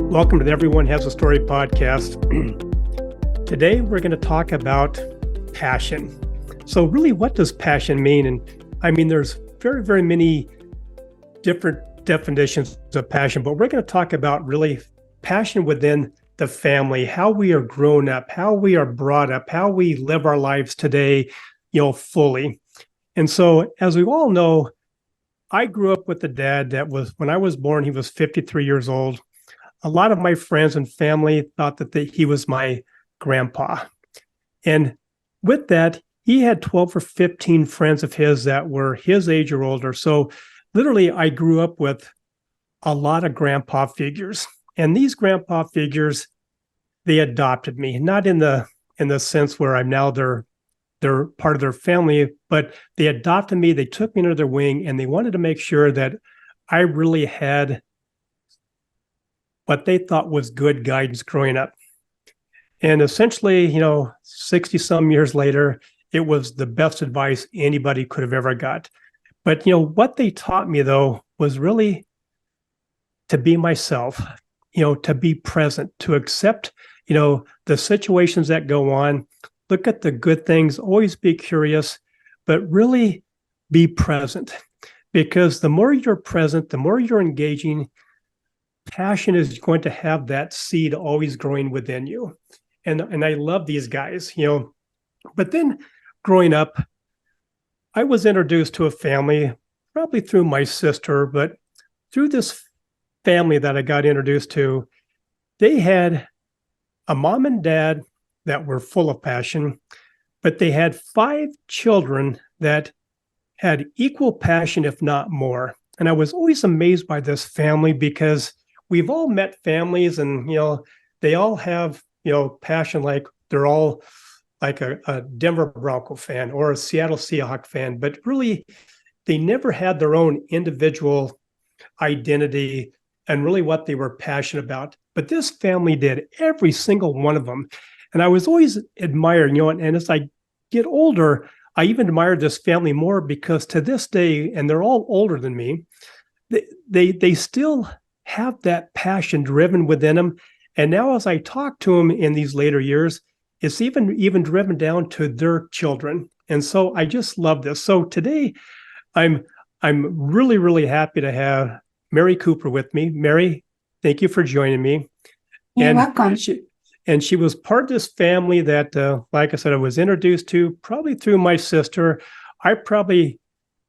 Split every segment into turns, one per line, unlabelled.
Welcome to the Everyone Has a Story podcast. Today, we're going to talk about passion. So really, what does passion mean? And I mean, there's very, very many different definitions of passion, but we're going to talk about really passion within the family, how we are grown up, how we are brought up, how we live our lives today, fully. And so, as we all know, I grew up with a dad that was, when I was born, he was 53 years old. A lot of my friends and family thought that he was my grandpa. And with that, he had 12 or 15 friends of his that were his age or older. So literally, I grew up with a lot of grandpa figures. And these grandpa figures, they adopted me, not in the sense where I'm now they're part of their family, but they adopted me, they took me under their wing, and they wanted to make sure that I really had what they thought was good guidance growing up. And essentially, 60 some years later, it was the best advice anybody could have ever got. But, what they taught me, though, was really to be myself, to be present, to accept, the situations that go on, look at the good things, always be curious, but really be present. Because the more you're present, the more you're engaging, passion is going to have that seed always growing within you. And I love these guys, But then growing up, I was introduced to a family, probably through my sister, but through this family that I got introduced to, they had a mom and dad that were full of passion, but they had 5 children that had equal passion, if not more. And I was always amazed by this family because we've all met families and, they all have, passion, like they're all like a Denver Bronco fan or a Seattle Seahawks fan, but really they never had their own individual identity and really what they were passionate about. But this family did, every single one of them. And I was always admired, and as I get older, I even admire this family more because to this day, and they're all older than me, they still have that passion driven within them. And now as I talk to them in these later years, it's even driven down to their children. And so I just love this. So today I'm really, really happy to have Mary Cooper with me. Mary, thank you for joining me.
You're welcome.
She was part of this family that, like I said, I was introduced to probably through my sister. I probably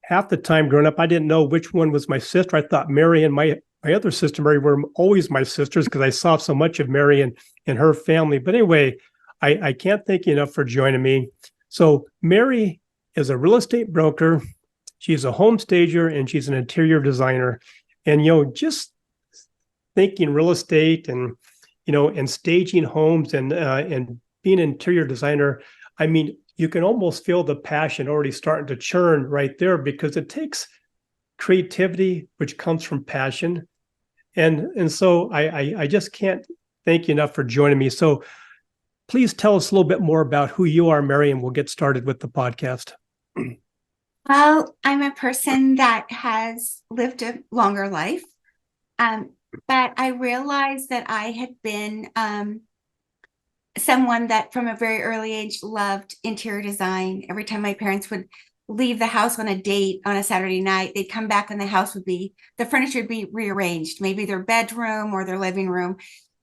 half the time growing up, I didn't know which one was my sister. I thought Mary and my other sister, Mary, were always my sisters because I saw so much of Mary and her family. But anyway, I can't thank you enough for joining me. So Mary is a real estate broker. She's a home stager and she's an interior designer. And, just thinking real estate and staging homes and being an interior designer, I mean, you can almost feel the passion already starting to churn right there because it takes creativity, which comes from passion. And so I just can't thank you enough for joining me. So please tell us a little bit more about who you are, Mary, and we'll get started with the podcast.
Well, I'm a person that has lived a longer life. But I realized that I had been someone that from a very early age loved interior design. Every time my parents would leave the house on a date on a Saturday night, they'd come back and the furniture would be rearranged, maybe their bedroom or their living room.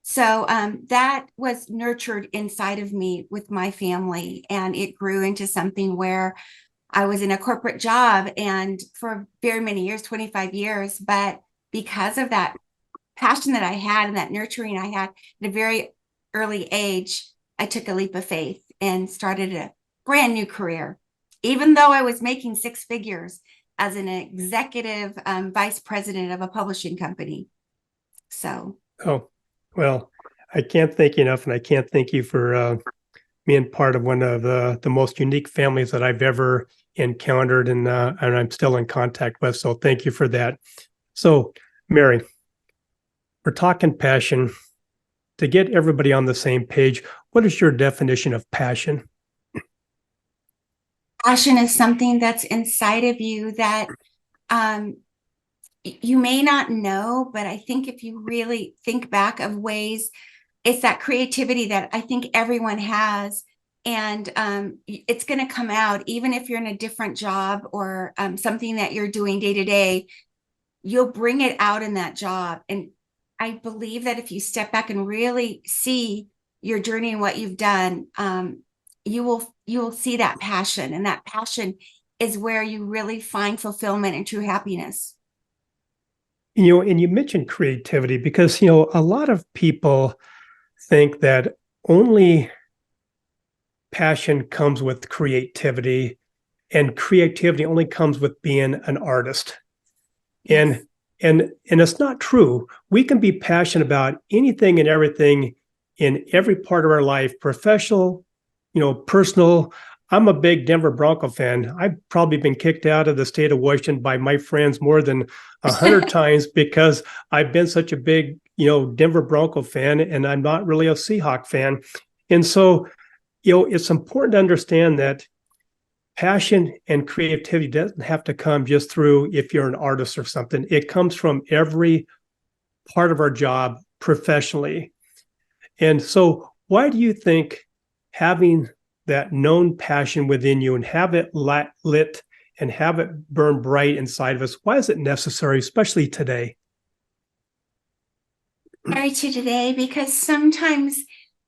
So that was nurtured inside of me with my family, and it grew into something where I was in a corporate job and for very many years, 25 years, but because of that passion that I had and that nurturing I had at a very early age, I took a leap of faith and started a brand new career, even though I was making 6 figures as an executive vice president of a publishing company. So.
Oh, well, I can't thank you enough, and I can't thank you for being part of one of the most unique families that I've ever encountered and I'm still in contact with. So thank you for that. So, Mary, we're talking passion. To get everybody on the same page, what is your definition of passion?
Passion is something that's inside of you that you may not know, but I think if you really think back of ways, it's that creativity that I think everyone has. And it's going to come out, even if you're in a different job or something that you're doing day to day, you'll bring it out in that job. And I believe that if you step back and really see your journey and what you've done, you will see that passion, and that passion is where you really find fulfillment and true happiness.
And you mentioned creativity because, a lot of people think that only passion comes with creativity, and creativity only comes with being an artist.
Yes.
And it's not true. We can be passionate about anything and everything in every part of our life, professional, personal. I'm a big Denver Bronco fan. I've probably been kicked out of the state of Washington by my friends more than 100 times because I've been such a big, Denver Bronco fan, and I'm not really a Seahawk fan. And so, it's important to understand that passion and creativity doesn't have to come just through if you're an artist or something. It comes from every part of our job professionally. And so, why do you think having that known passion within you and have it lit and have it burn bright inside of us, why is it necessary, especially today?
Married to today, because sometimes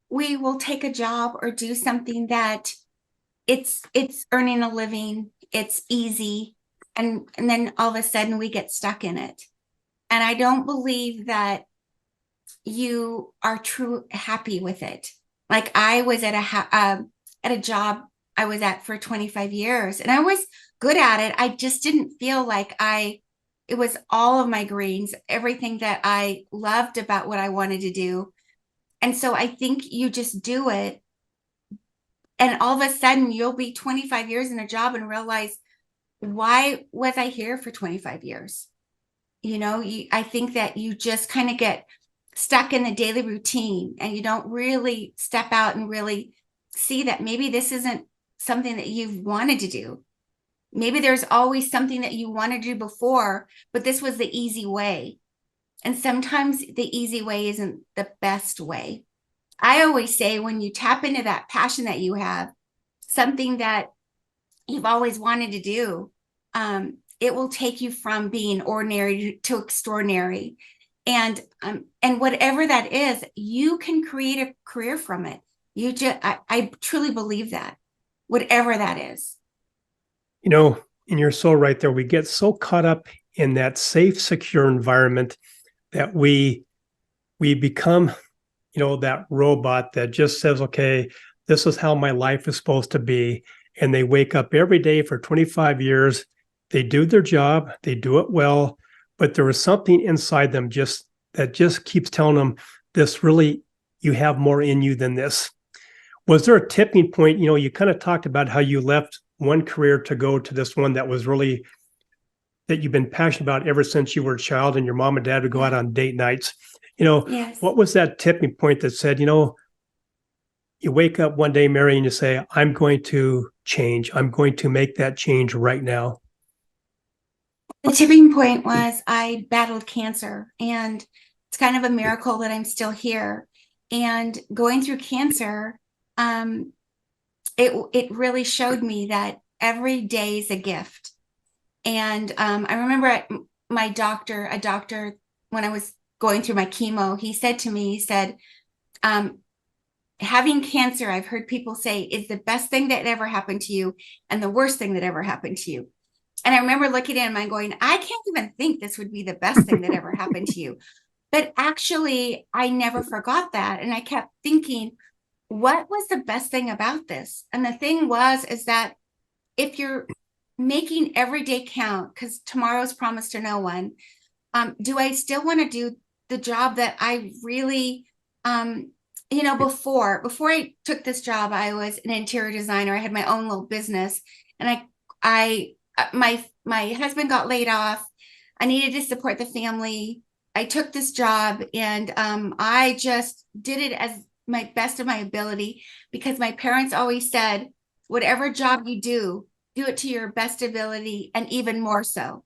we will take a job or do something that it's earning a living, it's easy, and then all of a sudden we get stuck in it. And I don't believe that you are true happy with it. Like I was at a job I was at for 25 years, and I was good at it. I just didn't feel like it was all of my greens, everything that I loved about what I wanted to do. And so I think you just do it, and all of a sudden you'll be 25 years in a job and realize, why was I here for 25 years? I think that you just kind of get stuck in the daily routine, and you don't really step out and really see that maybe this isn't something that you've wanted to do. Maybe there's always something that you wanted to do before, but this was the easy way. And sometimes the easy way isn't the best way. I always say, when you tap into that passion that you have, something that you've always wanted to do, it will take you from being ordinary to extraordinary. And whatever that is, you can create a career from it. I truly believe that, whatever that is.
And you're so right there. We get so caught up in that safe, secure environment that we become, that robot that just says, okay, this is how my life is supposed to be. And they wake up every day for 25 years. They do their job, they do it well, but there is something inside them that just keeps telling them, this really, you have more in you than this. Was there a tipping point? You kind of talked about how you left one career to go to this one that was really, that you've been passionate about ever since you were a child, and your mom and dad would go out on date nights.
Yes.
What was that tipping point that said, you wake up one day, Mary, and you say, I'm going to change. I'm going to make that change right now?
The tipping point was I battled cancer, and it's kind of a miracle that I'm still here. And going through cancer, it really showed me that every day is a gift. And I remember a doctor, when I was going through my chemo, he said to me, having cancer, I've heard people say, is the best thing that ever happened to you and the worst thing that ever happened to you. And I remember looking at him and going, I can't even think this would be the best thing that ever happened to you. But actually, I never forgot that. And I kept thinking, what was the best thing about this? And the thing is that if you're making every day count, because tomorrow's promised to no one, do I still want to do the job that I really, before I took this job, I was an interior designer. I had my own little business, and my husband got laid off. I needed to support the family. I took this job, and I just did it as my best of my ability, because my parents always said, whatever job you do it to your best ability and even more so.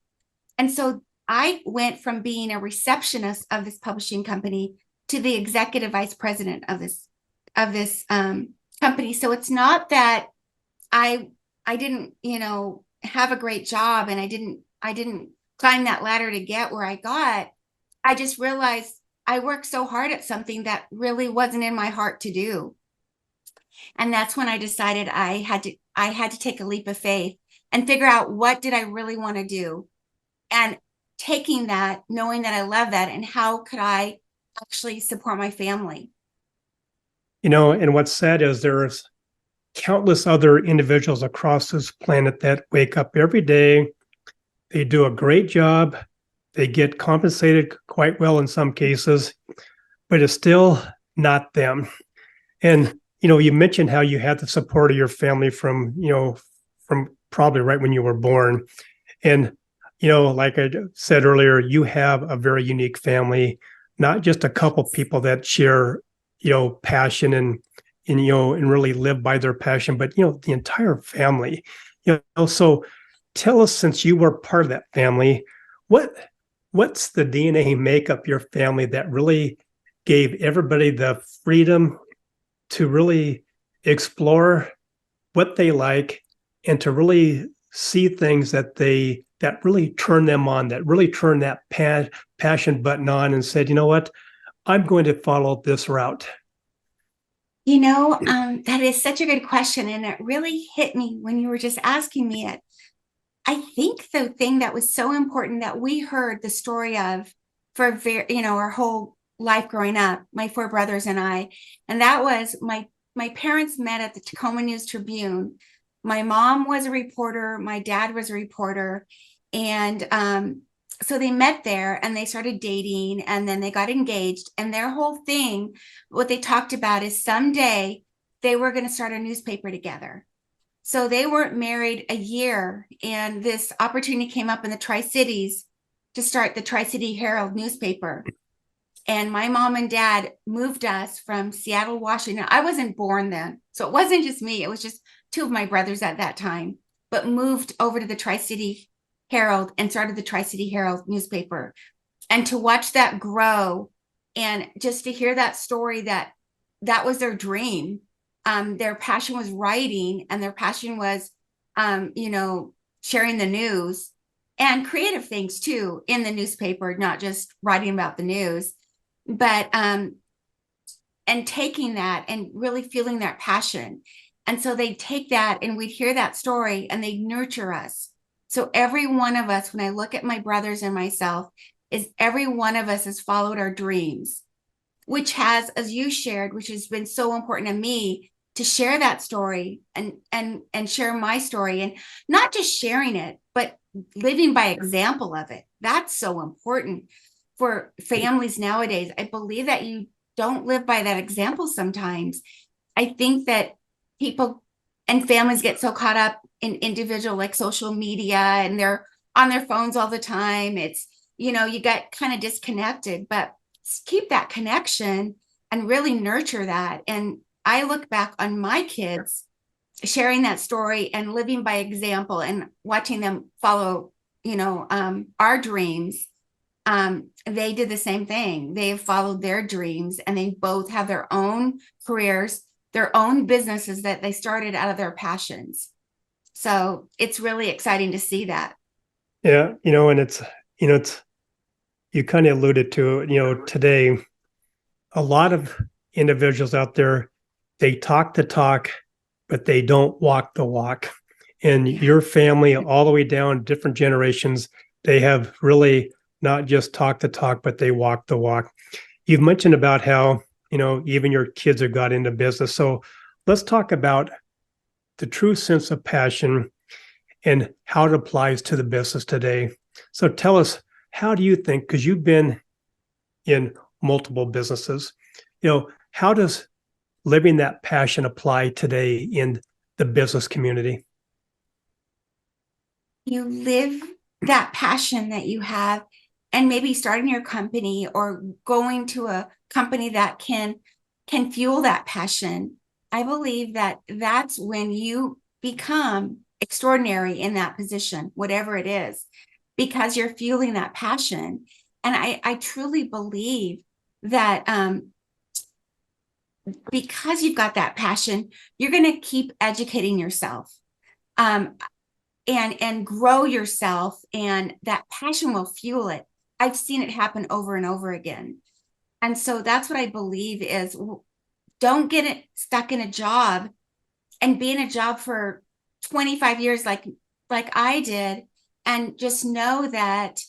And so I went from being a receptionist of this publishing company to the executive vice president of this company. So it's not that I I didn't, have a great job, and I didn't climb that ladder to get where I got. I just realized I worked so hard at something that really wasn't in my heart to do. And that's when I decided I had to take a leap of faith and figure out what did I really want to do. And taking that, knowing that I love that, and how could I actually support my family.
And what's sad is there's countless other individuals across this planet that wake up every day. They do a great job. They get compensated quite well in some cases, but it's still not them. And you mentioned how you had the support of your family from probably right when you were born. And like I said earlier, you have a very unique family, not just a couple people that share, passion and really live by their passion, but the entire family. So tell us, since you were part of that family, what's the DNA makeup your family that really gave everybody the freedom to really explore what they like and to really see things that really turn them on, that really turn that passion button on, and said, you know what, I'm going to follow this route.
That is such a good question. And it really hit me when you were just asking me it. I think the thing that was so important that we heard the story of for our whole life growing up, my four brothers and I, and that was my parents met at the Tacoma News Tribune. My mom was a reporter, my dad was a reporter, and so they met there and they started dating, and then they got engaged, and their whole thing, what they talked about is someday they were going to start a newspaper together. So they weren't married a year, and this opportunity came up in the Tri-Cities to start the Tri-City Herald newspaper. And my mom and dad moved us from Seattle, Washington. I wasn't born then, so it wasn't just me. It was just two of my brothers at that time, but moved over to the Tri-City Herald and started the Tri-City Herald newspaper. And to watch that grow, and just to hear that story, that was their dream. Their passion was writing, and their passion was, sharing the news and creative things too in the newspaper, not just writing about the news, but and taking that and really feeling that passion. And so they'd take that, and we'd hear that story, and they'd nurture us. So every one of us, when I look at my brothers and myself, is every one of us has followed our dreams, which has, as you shared, which has been so important to me, to share that story and share my story, and not just sharing it, but living by example of it. That's so important for families nowadays. I believe that you don't live by that example sometimes. I think that people and families get so caught up in individual, like social media, and they're on their phones all the time. It's, you get kind of disconnected, but keep that connection and really nurture that. And I look back on my kids sharing that story and living by example and watching them follow, our dreams. They did the same thing. They've followed their dreams, and they both have their own careers, their own businesses that they started out of their passions. So it's really exciting to see that.
Yeah, and it's you kind of alluded to it, today, a lot of individuals out there, they talk the talk, but they don't walk the walk. And your family, all the way down different generations, they have really not just talk the talk, but they walk the walk. You've mentioned about how, even your kids have got into business. So let's talk about the true sense of passion and how it applies to the business today. So tell us, how do you think, because you've been in multiple businesses, how does living that passion apply today in the business community?
You live that passion that you have, and maybe starting your company or going to a company that can fuel that passion. I believe that that's when you become extraordinary in that position, whatever it is. because you're fueling that passion. And I truly believe that because you've got that passion, you're going to keep educating yourself, um, and grow yourself, and that passion will fuel it. I've seen it happen over and over again. And so that's what I believe is, don't get it stuck in a job and be in a job for 25 years like I did, and just know that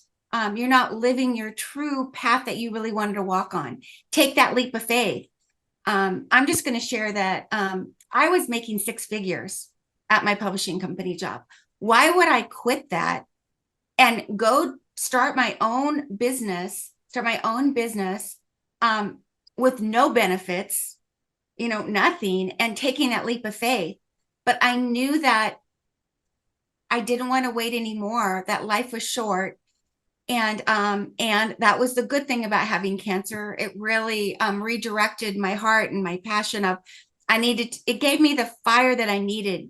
you're not living your true path that you really wanted to walk on. Take that leap of faith. I'm just going to share that I was making six figures at my publishing company job. Why would I quit that and go start my own business, with no benefits, nothing, and taking that leap of faith? But I knew that I didn't want to wait anymore, that life was short. And that was the good thing about having cancer. It really redirected my heart and my passion of, it gave me the fire that I needed.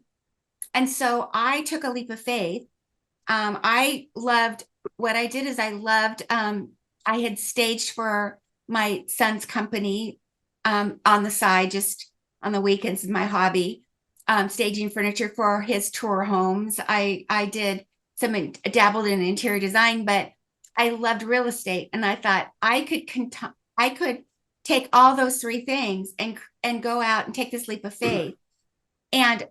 And so I took a leap of faith. I loved what I did is I had staged for my son's company on the side, just on the weekends, my hobby, staging furniture for his tour homes. I dabbled in interior design, but I loved real estate, and I thought I could take all those three things and go out and take this leap of faith. And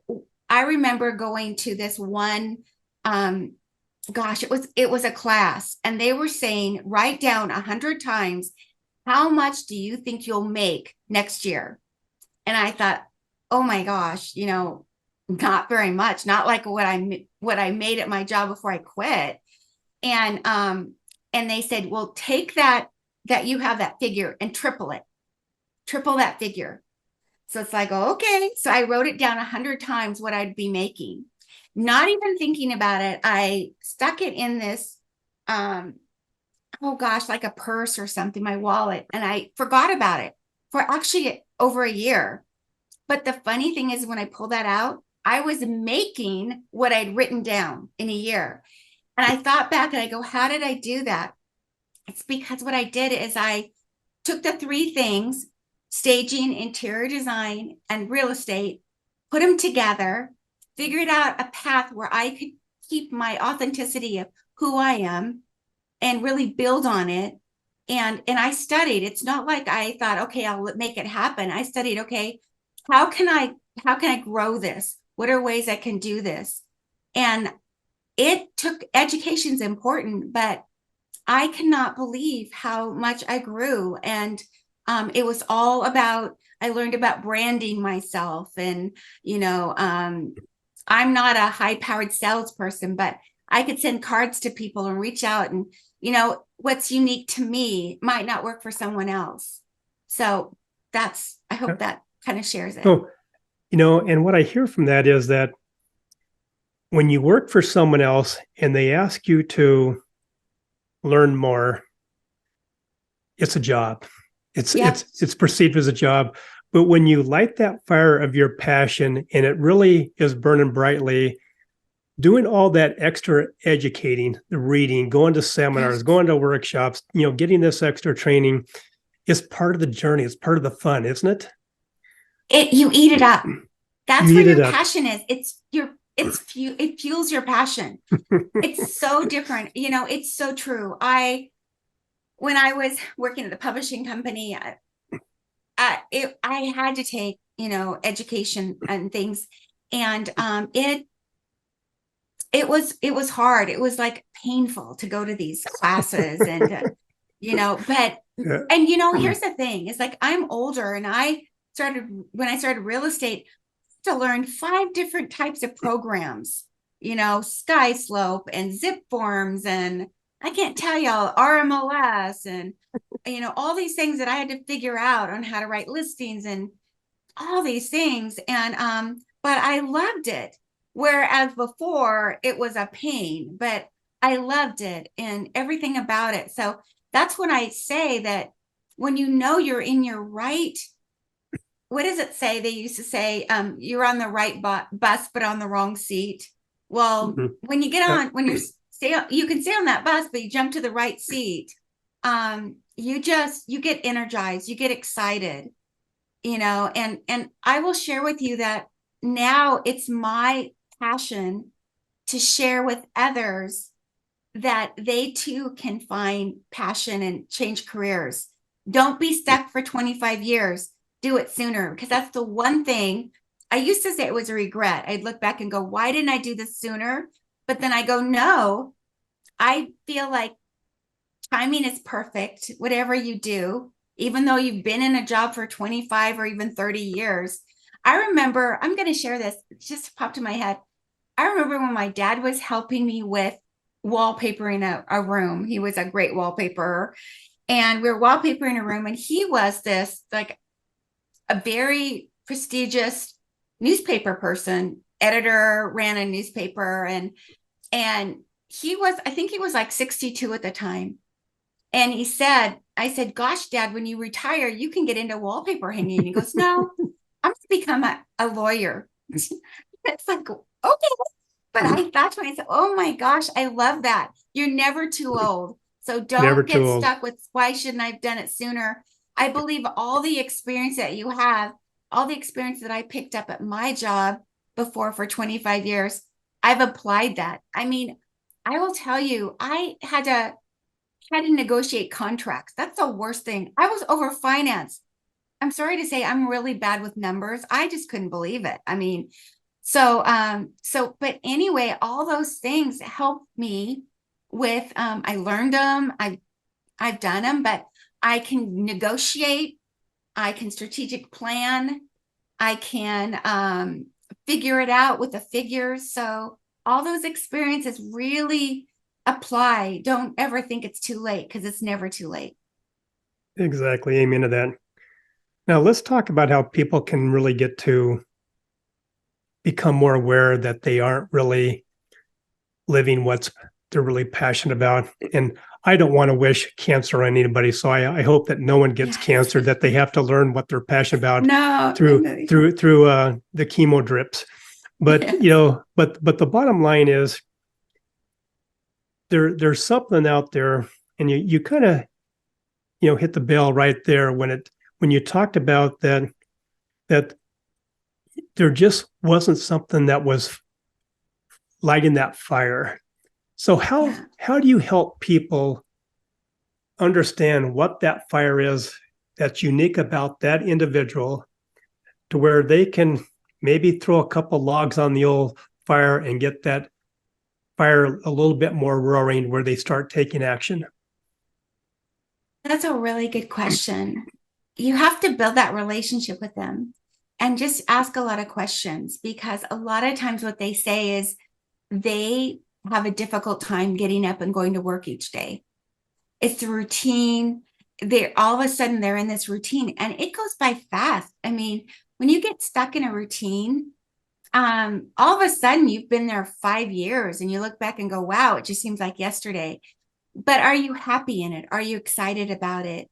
I remember going to this one, it was a class, and they were saying, write down 100 times, how much do you think you'll make next year? And I thought, oh my gosh, not very much, not like what I made at my job before I quit. And they said, well, take that you have that figure and triple that figure. So it's like, oh, okay. So I wrote it down 100 times what I'd be making, not even thinking about it. I stuck it in this, like a purse or something, my wallet, and I forgot about it for actually over a year. But the funny thing is, when I pulled that out, I was making what I'd written down in a year. And I thought back and I go, how did I do that? It's because what I did is I took the three things, staging, interior design, and real estate, put them together, figured out a path where I could keep my authenticity of who I am and really build on it. And I studied. It's not like I thought, okay, I'll make it happen. I studied, okay, how can I grow this? What are ways I can do this? And education's important, but I cannot believe how much I grew. And it was all about, I learned about branding myself. And, I'm not a high powered salesperson, but I could send cards to people and reach out, and, what's unique to me might not work for someone else. So I hope that kind of shares it.
So, and what I hear from that is that when you work for someone else and they ask you to learn more, it's a job. It's perceived as a job. But when you light that fire of your passion and it really is burning brightly, doing all that extra educating, the reading, going to seminars, going to workshops, getting this extra training is part of the journey. It's part of the fun, isn't it?
You eat it up. That's where your passion is. It fuels your passion. It's so different. It's so true. When I was working at the publishing company, I had to take, education and things. And it was hard. It was like painful to go to these classes and, but, and, here's the thing. It's like, I'm older, and when I started real estate, to learn 5 different types of programs, SkySlope and Zip Forms, and I can't tell y'all, RMLS, and, all these things that I had to figure out on how to write listings and all these things. And, but I loved it. Whereas before it was a pain, but I loved it and everything about it. So that's when I say that when you're in your right, what does it say? They used to say, you're on the right bus, but on the wrong seat. Well, when you get on, when you're you can stay on that bus, but you jump to the right seat. You get energized, you get excited, and I will share with you that now it's my passion to share with others that they too can find passion and change careers. Don't be stuck for 25 years. Do it sooner, because that's the one thing I used to say it was a regret. I'd look back and go, why didn't I do this sooner? But then I go, no, I feel like timing is perfect, whatever you do, even though you've been in a job for 25 or even 30 years. I remember, I'm going to share this, it just popped in my head. I remember when my dad was helping me with wallpapering a room. He was a great wallpaperer, and we were wallpapering a room, and he was this like a very prestigious newspaper person, editor, ran a newspaper, and he was, I think he was like 62 at the time. And I said, gosh, Dad, when you retire, you can get into wallpaper hanging. And he goes, no, I'm going to become a lawyer. It's like, okay. But I thought to myself, oh my gosh, I love that. You're never too old. So
Never
don't
too
get
old.
stuck with why shouldn't I have done it sooner? I believe all the experience that you have, all the experience that I picked up at my job before for 25 years, I've applied that. I mean, I will tell you, I had to negotiate contracts. That's the worst thing. I was over financed. I'm sorry to say I'm really bad with numbers. I just couldn't believe it. I mean, but anyway, all those things helped me with, I learned them. I've done them, but I can negotiate. I can strategic plan. I can, figure it out with the figures. So all those experiences really apply. Don't ever think it's too late, because it's never too late.
Exactly. Amen to that. Now let's talk about how people can really get to become more aware that they aren't really living what they're really passionate about. And I don't want to wish cancer on anybody, so I hope that no one gets cancer, that they have to learn what they're passionate about
No,
through the chemo drips. But
yes.
but the bottom line is there's something out there, and you kind of hit the bell right there when you talked about that there just wasn't something that was lighting that fire. So how do you help people understand what that fire is that's unique about that individual, to where they can maybe throw a couple logs on the old fire and get that fire a little bit more roaring, where they start taking action?
That's a really good question. You have to build that relationship with them and just ask a lot of questions, because a lot of times what they say is they have a difficult time getting up and going to work each day. It's the routine. They're all of a sudden they're in this routine, and it goes by fast. I mean, when you get stuck in a routine, all of a sudden you've been there 5 years and you look back and go, wow, it just seems like yesterday. But are you happy in it? Are you excited about it?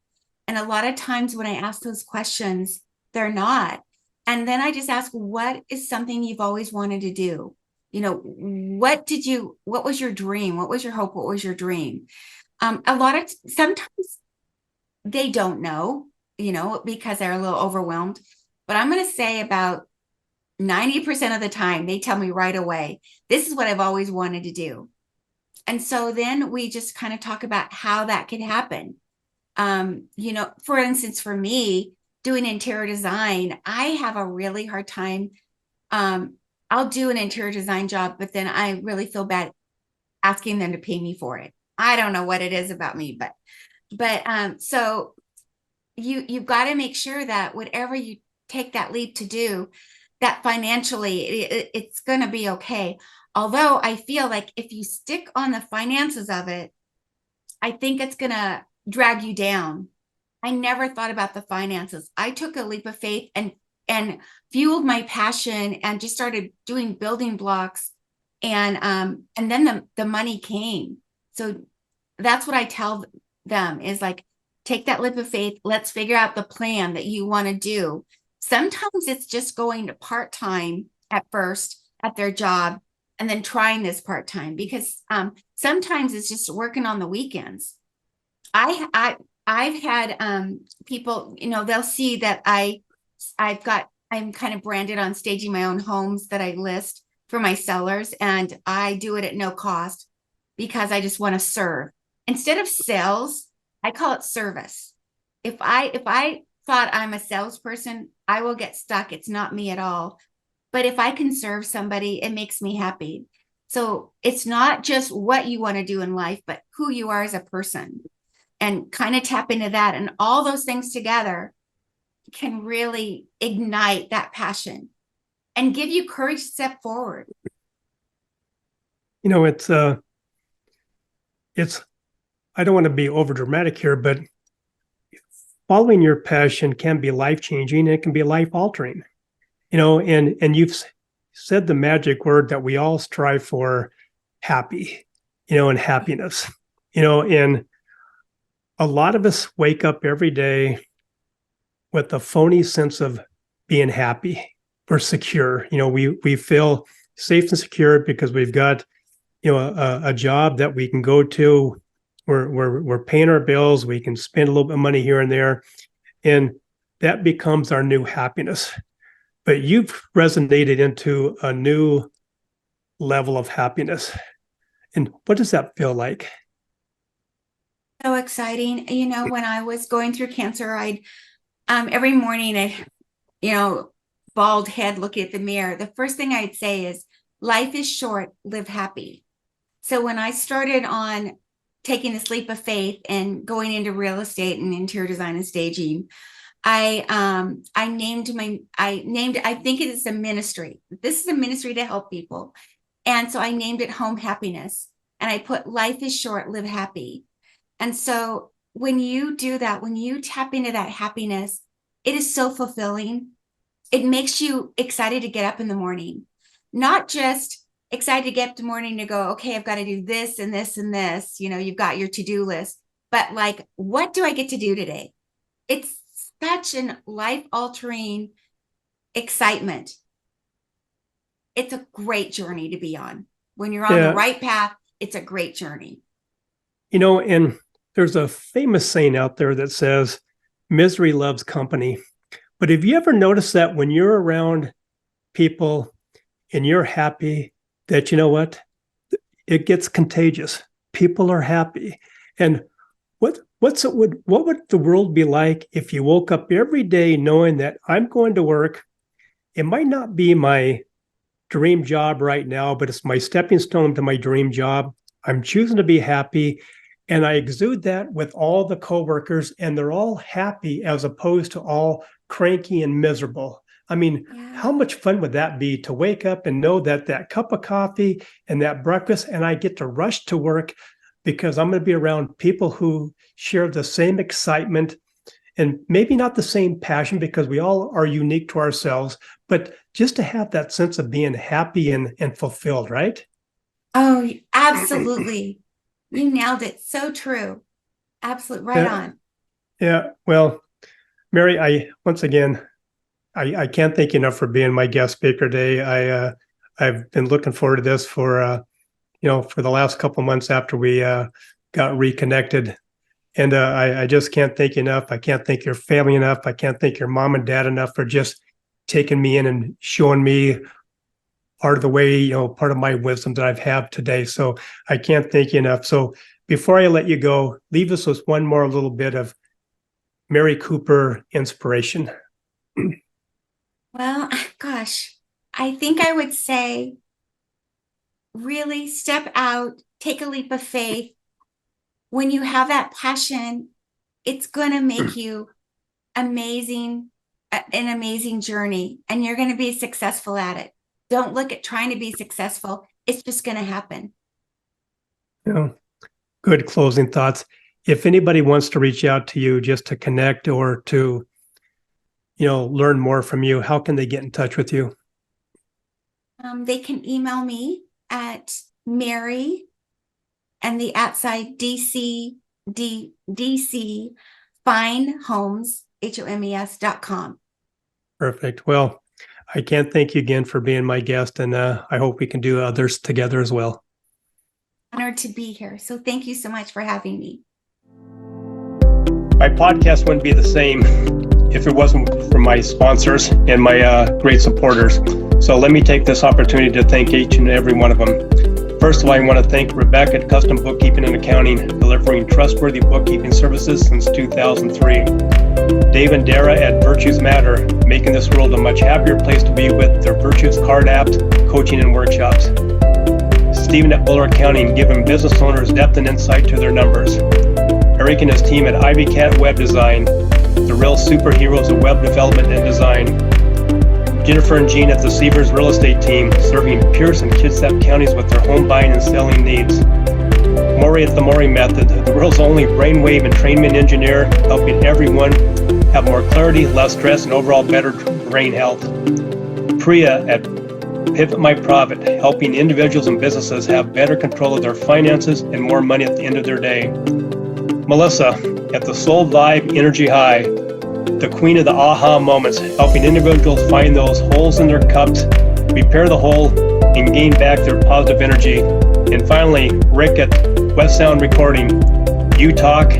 And a lot of times when I ask those questions, they're not. And then I just ask, what is something you've always wanted to do? What was your dream? What was your hope? What was your dream? Sometimes they don't know, because they're a little overwhelmed. But I'm going to say about 90% of the time, they tell me right away, this is what I've always wanted to do. And so then we just kind of talk about how that can happen. For instance, for me, doing interior design, I have a really hard time. I'll do an interior design job, but then I really feel bad asking them to pay me for it. I don't know what it is about me, so you've got to make sure that whatever you take that leap to do, that financially it's going to be okay. Although I feel like if you stick on the finances of it, I think it's going to drag you down. I never thought about the finances. I took a leap of faith and fueled my passion and just started doing building blocks, and then the money came. So that's what I tell them is like, take that leap of faith. Let's figure out the plan that you want to do. Sometimes it's just going to part-time at first at their job, and then trying this part-time, because sometimes it's just working on the weekends. I've had people, they'll see that I'm kind of branded on Staging My Own Homes that I list for my sellers, and I do it at no cost because I just want to serve. Instead of sales, I call it service. If I thought I'm a salesperson, I will get stuck. It's not me at all. But if I can serve somebody, it makes me happy. So it's not just what you want to do in life, but who you are as a person, and kind of tap into that. And all those things together can really ignite that passion and give you courage to step forward.
It's I don't want to be over dramatic here, but following your passion can be life changing. It can be life altering. And you've said the magic word that we all strive for: happy, and happiness. And a lot of us wake up every day with a phony sense of being happy or secure. We feel safe and secure because we've got a job that we can go to. We're paying our bills. We can spend a little bit of money here and there, and that becomes our new happiness. But you've resonated into a new level of happiness. And what does that feel like?
So exciting. When I was going through cancer, I'd every morning, bald head looking at the mirror, the first thing I'd say is, life is short, live happy. So when I started on taking this leap of faith and going into real estate and interior design and staging, I think it is a ministry. This is a ministry to help people. And so I named it Home Happiness. And I put, life is short, live happy. And so when you do that, when you tap into that happiness, it is so fulfilling. It makes you excited to get up in the morning, not just excited to get up in the morning to go, okay, I've got to do this and this and this. You've got your to-do list, but like, what do I get to do today? It's such an life-altering excitement. It's a great journey to be on. When you're on the right path, it's a great journey.
And there's a famous saying out there that says, misery loves company. But have you ever noticed that when you're around people and you're happy, that it gets contagious? People are happy. And what would the world be like if you woke up every day knowing that I'm going to work? It might not be my dream job right now, but it's my stepping stone to my dream job. I'm choosing to be happy. And I exude that with all the coworkers, and they're all happy as opposed to all cranky and miserable. I mean, how much fun would that be to wake up and know that cup of coffee and that breakfast, and I get to rush to work because I'm going to be around people who share the same excitement and maybe not the same passion, because we all are unique to ourselves, but just to have that sense of being happy and fulfilled, right?
Oh, absolutely. You nailed it. So true. Absolutely. Right on.
Yeah. Well, Mary, I can't thank you enough for being my guest speaker today. I've been looking forward to this for the last couple of months after we got reconnected. And I just can't thank you enough. I can't thank your family enough. I can't thank your mom and dad enough for just taking me in and showing me part of the way, part of my wisdom that I've had today. So I can't thank you enough. So before I let you go, leave us with one more little bit of Mary Cooper inspiration.
Well, gosh, I think I would say, really step out, take a leap of faith. When you have that passion, it's going to make you an amazing journey, and you're going to be successful at it. Don't look at trying to be successful. It's just going to happen.
Good closing thoughts. If anybody wants to reach out to you just to connect or to, learn more from you, how can they get in touch with you?
They can email me at Mary and the @ DC Fine Homes, HOMES.com.
Perfect. Well, I can't thank you again for being my guest, and I hope we can do others together as well.
Honored to be here. So thank you so much for having me.
My podcast wouldn't be the same if it wasn't for my sponsors and my great supporters. So let me take this opportunity to thank each and every one of them. First of all, I want to thank Rebecca at Custom Bookkeeping and Accounting, delivering trustworthy bookkeeping services since 2003. Dave and Dara at Virtues Matter, making this world a much happier place to be with their Virtues Card apps, coaching and workshops. Stephen at Buller Accounting, giving business owners depth and insight to their numbers. Eric and his team at Ivy Cat Web Design, the real superheroes of web development and design. Jennifer and Jean at the Seavers Real Estate Team, serving Pierce and Kitsap counties with their home buying and selling needs. Maury at the Maury Method, the world's only brainwave entrainment engineer, helping everyone have more clarity, less stress, and overall better brain health. Priya at Pivot My Profit, helping individuals and businesses have better control of their finances and more money at the end of their day. Melissa at the Soul Vibe Energy High, the queen of the aha moments, helping individuals find those holes in their cups, repair the hole, and gain back their positive energy. And finally, Rick at West Sound Recording. You talk,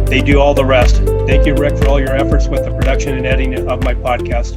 they do all the rest. Thank you, Rick, for all your efforts with the production and editing of my podcast.